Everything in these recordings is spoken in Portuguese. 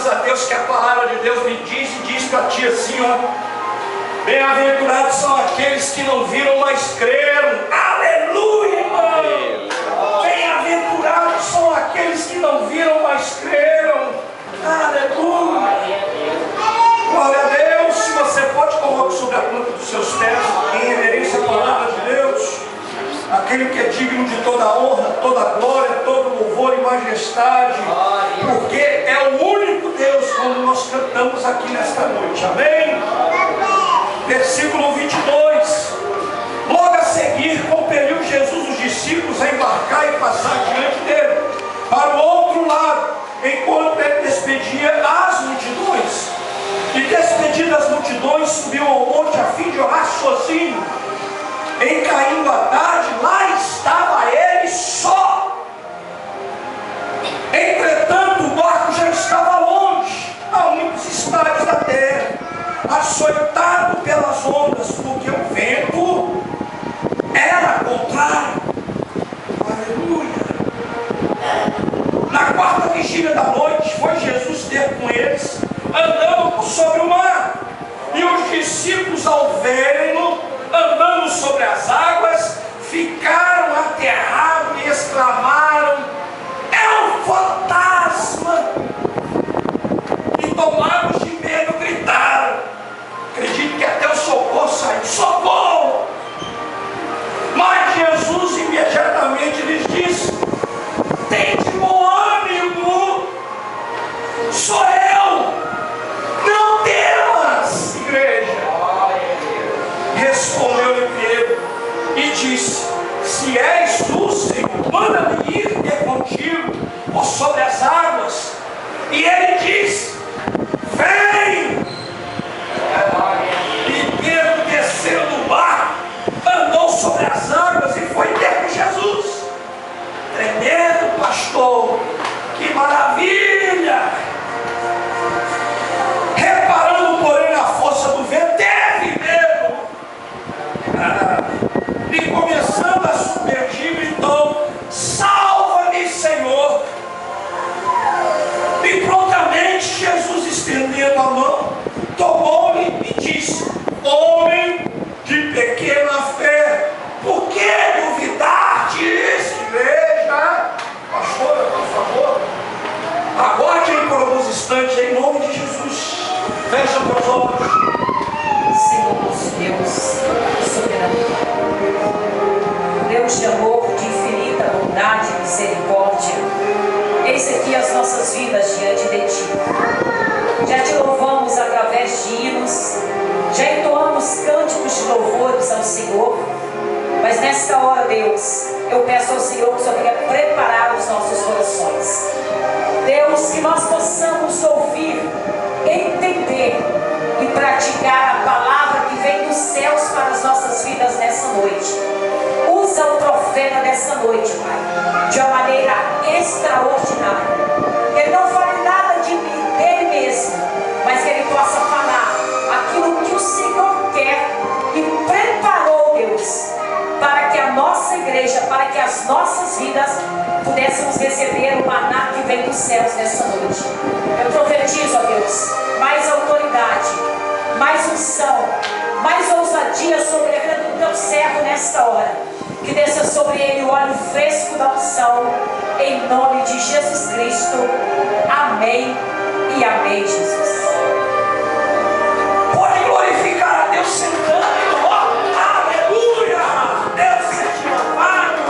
graças a Deus que a palavra de Deus me diz e diz para ti assim, ó: bem-aventurados são aqueles que não viram, mas creram. Aleluia, irmão. Bem-aventurados são aqueles que não viram, mas creram. Aleluia. Glória a Deus. Se você pode, colocar sobre a planta dos seus pés, em reverência à palavra de Deus, aquele que é digno de toda honra, toda glória, todo louvor e majestade, porque é o único Deus, como nós cantamos aqui nesta noite. Amém? Versículo 22. Logo a seguir, compeliu Jesus os discípulos a embarcar e passar diante dele para o outro lado, enquanto ele despedia as multidões. E despedidas as multidões, subiu ao monte a fim de orar sozinho. Em caindo a tarde, lá estava ele só. Entretanto, o barco já estava longe, a muitos estádios da terra, açoitado pelas ondas, porque o vento era contrário. Aleluia. Na quarta vigília da noite, foi Jesus ter com eles, andando sobre o mar. E os discípulos, ao verem-no andando sobre as águas, ficaram aterrados e exclamaram: é um fantasma! E tomados de medo, gritaram. Acredito que até o socorro saiu: socorro! Mas Jesus imediatamente lhes disse: tende bom ânimo, sou eu, não temas, igreja. Respondeu-lhe Pedro e disse: se és tu, Senhor, manda-me ir ter contigo por sobre as águas. E ele disse: vem. E Pedro, descendo do barco, andou sobre as águas e foi ter com Jesus. Tremendo, pastor, que maravilha! Reparando, porém, na força do vento, teve medo. E começando a submergir, gritou: salva-me, Senhor. E prontamente Jesus, estendendo a mão, tomou-lhe e disse: homem de pequena fé, por que duvidastes? Igreja, pastora, por favor, aguardem por alguns instantes em nome de Jesus. Fecha meus olhos. Senhor nosso Deus, soberano, Deus de amor, de infinita bondade e misericórdia, eis aqui as nossas vidas diante de Ti. Já Te louvamos através de hinos, já entoamos cânticos de louvores ao Senhor, mas nesta hora, Deus, eu peço ao Senhor que o Senhor venha preparar os nossos corações. Deus, que nós possamos ouvir, entender e praticar a palavra que vem dos céus para as nossas vidas nessa noite. Usa o profeta dessa noite, Pai, de uma maneira extraordinária. Que ele não fale nada de mim, dele mesmo, mas que ele possa falar aquilo que o Senhor quer e preparou, Deus, para que a nossa igreja, para que as nossas vidas pudéssemos receber o maná que vem dos céus nessa noite. Eu profetizo, ó Deus, mais autoridade, mais unção, mais ousadia sobre a vida do teu servo nesta hora. Que desça sobre ele o óleo fresco da unção, em nome de Jesus Cristo. Amém e amém, Jesus. Pode glorificar a Deus sentando. Aleluia! Deus seja louvado.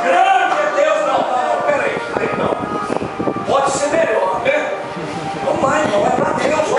Grande é Deus. Não, peraí, não. Pode ser melhor, né? Vamos lá, irmão, vai para Deus, ó.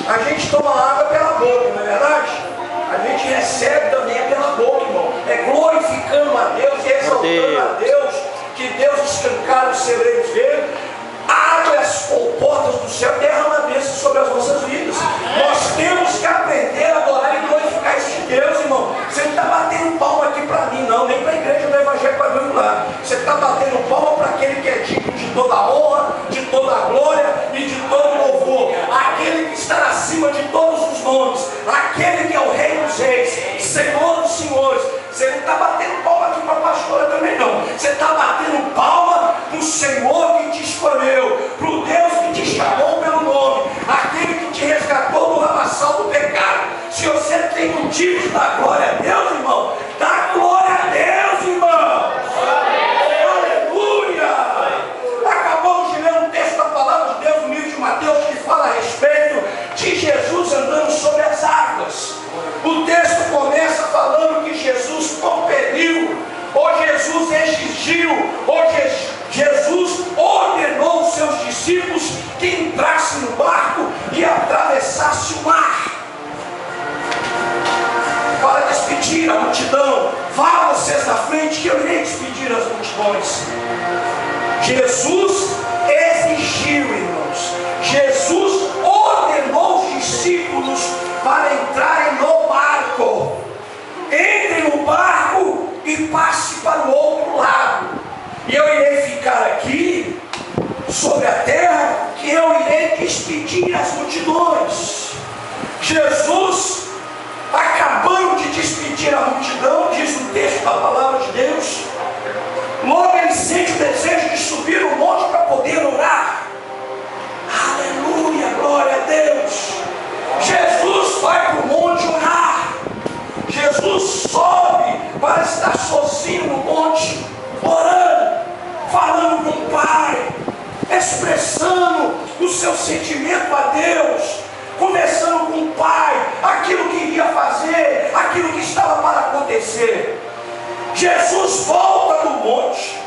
A gente toma água pela boca, não é verdade? A gente recebe também pela boca, irmão. É glorificando a Deus e exaltando a Deus, que Deus escancara os segredos dele. Abre as portas do céu, derrama a bênção sobre as nossas vidas. Nós temos que aprender a Jesus exigiu, ou Jesus ordenou aos seus discípulos que entrassem no barco e atravessassem o mar para despedir a multidão. Vá vocês na frente que eu irei despedir as multidões. Jesus exigiu, irmãos. Jesus ordenou os discípulos para entrarem no barco. Entrem no barco e passe para o outro lado. E eu irei ficar aqui sobre a terra, que eu irei despedir as multidões. Jesus, acabando de despedir a multidão, diz o texto da palavra de Deus, logo ele sente o desejo de subir no monte para poder orar. Aleluia, glória a Deus. Jesus vai para o monte orar. Jesus sobe para estar sozinho no monte, orando, falando com o Pai, expressando o seu sentimento a Deus, conversando com o Pai, aquilo que iria fazer, aquilo que estava para acontecer. Jesus volta do monte,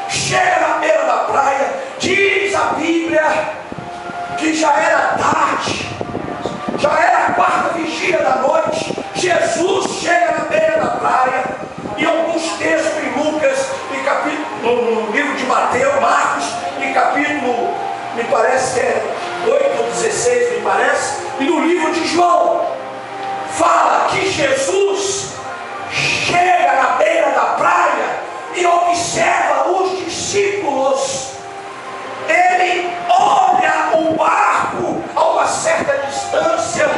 chega na beira da praia, diz a Bíblia que já era tarde, já era a quarta vigília da noite. Jesus chega na beira da praia, e alguns textos em Lucas, em capítulo, no livro de Mateus, Marcos, em capítulo, me parece que é 8 ou 16, me parece, e no livro de João, fala que Jesus chega na beira da praia e observa os discípulos. Ele olha o barco a uma certa distância.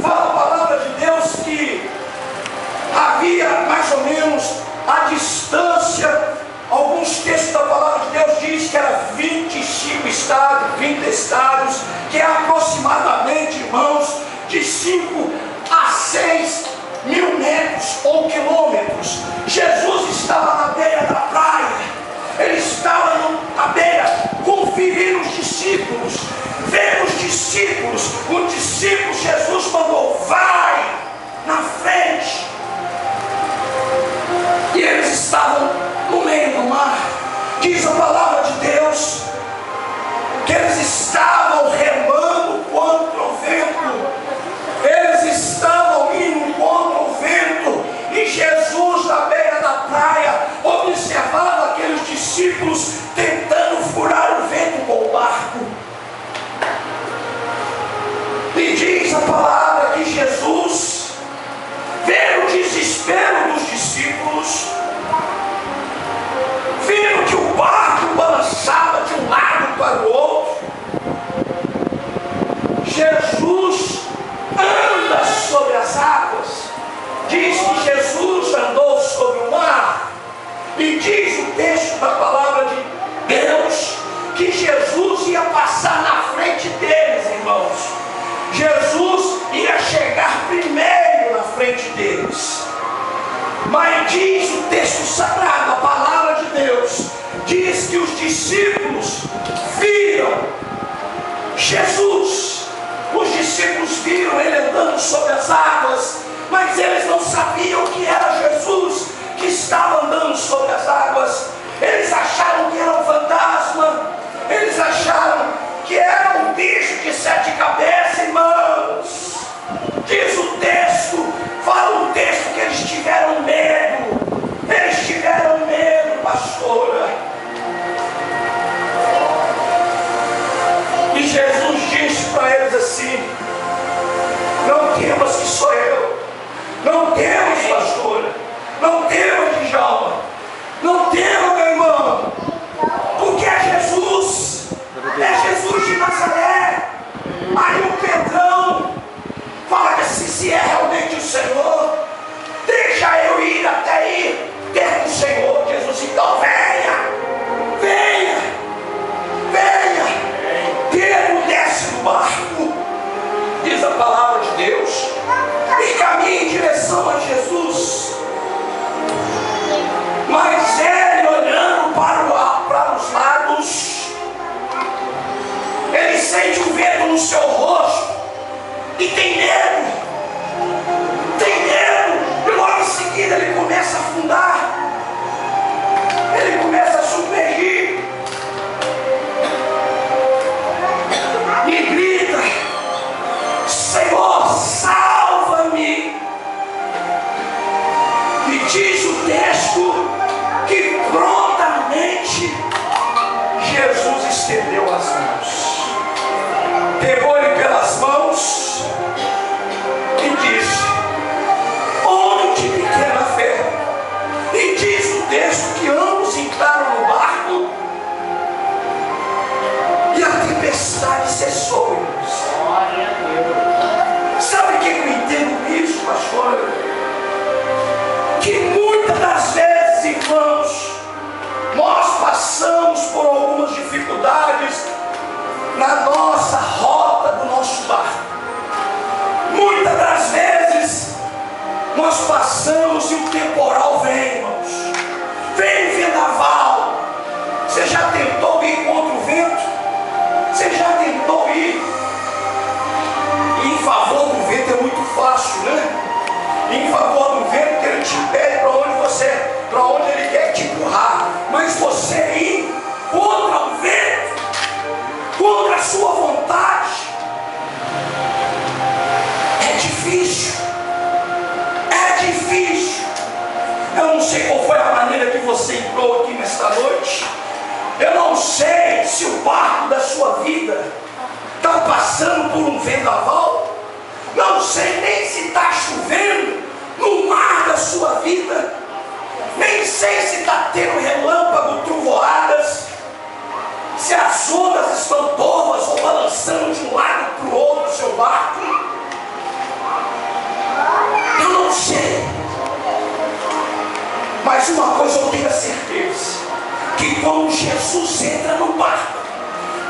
Fala a palavra de Deus que havia mais ou menos a distância. Alguns textos da palavra de Deus diz que era 25 estados, 20 estados, que é aproximadamente, irmãos, de 5 a 6 mil metros ou quilômetros. Jesus estava na beira da praia. Ele estava na beira, conferindo os discípulos, vendo os discípulos. Os discípulos, Jesus mandou, vai na frente. E eles estavam no meio do mar. Diz a palavra de Deus que eles estavam remando contra o vento. Eles estavam indo contra o vento. E Jesus, na beira da praia, observava aqueles discípulos tentando furar o vento com o barco. E diz a palavra que Jesus, vendo o desespero dos discípulos, vendo que o barco balançava de um lado para o outro, Jesus anda sobre as águas. Diz que Jesus andou sobre o mar. E diz o texto da palavra de Deus que Jesus ia passar na frente deles, irmãos. Jesus ia chegar primeiro na frente deles. Mas diz o texto sagrado, a palavra de Deus, diz que os discípulos viram Jesus. Os discípulos viram ele andando sobre as águas, mas eles não sabiam que era Jesus que estava andando sobre as águas. Eles acharam que era um fantasma, eles acharam que era um bicho de 7 cabeças, irmãos. Diz o texto, fala o texto que eles tiveram medo. Eles tiveram medo, pastora. E Jesus disse para eles assim: não temas, que sou eu. Não temas, pastora. passamos e o temporal vem, irmãos. Vem vendaval. Você já tentou ir contra o vento? Você já tentou ir? E em favor do vento é muito fácil, né? Em favor do vento, ele te pede para onde ele quer te empurrar. Mas você ir contra o vento, contra a sua vontade, é difícil. É difícil. Eu não sei qual foi a maneira que você entrou aqui nesta noite. Eu não sei se o barco da sua vida está passando por um vendaval. Não sei nem se está chovendo no mar da sua vida. Nem sei se está tendo relâmpago, trovoadas. Se as ondas estão torvas ou balançando de um lado para o outro o seu barco. Eu não sei. Mas uma coisa eu tenho a certeza: que quando Jesus entra no barco,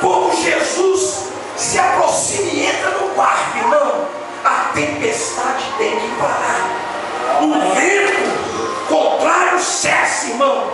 quando Jesus se aproxima e entra no barco, irmão, a tempestade tem que parar. O vento contrário cessa, irmão.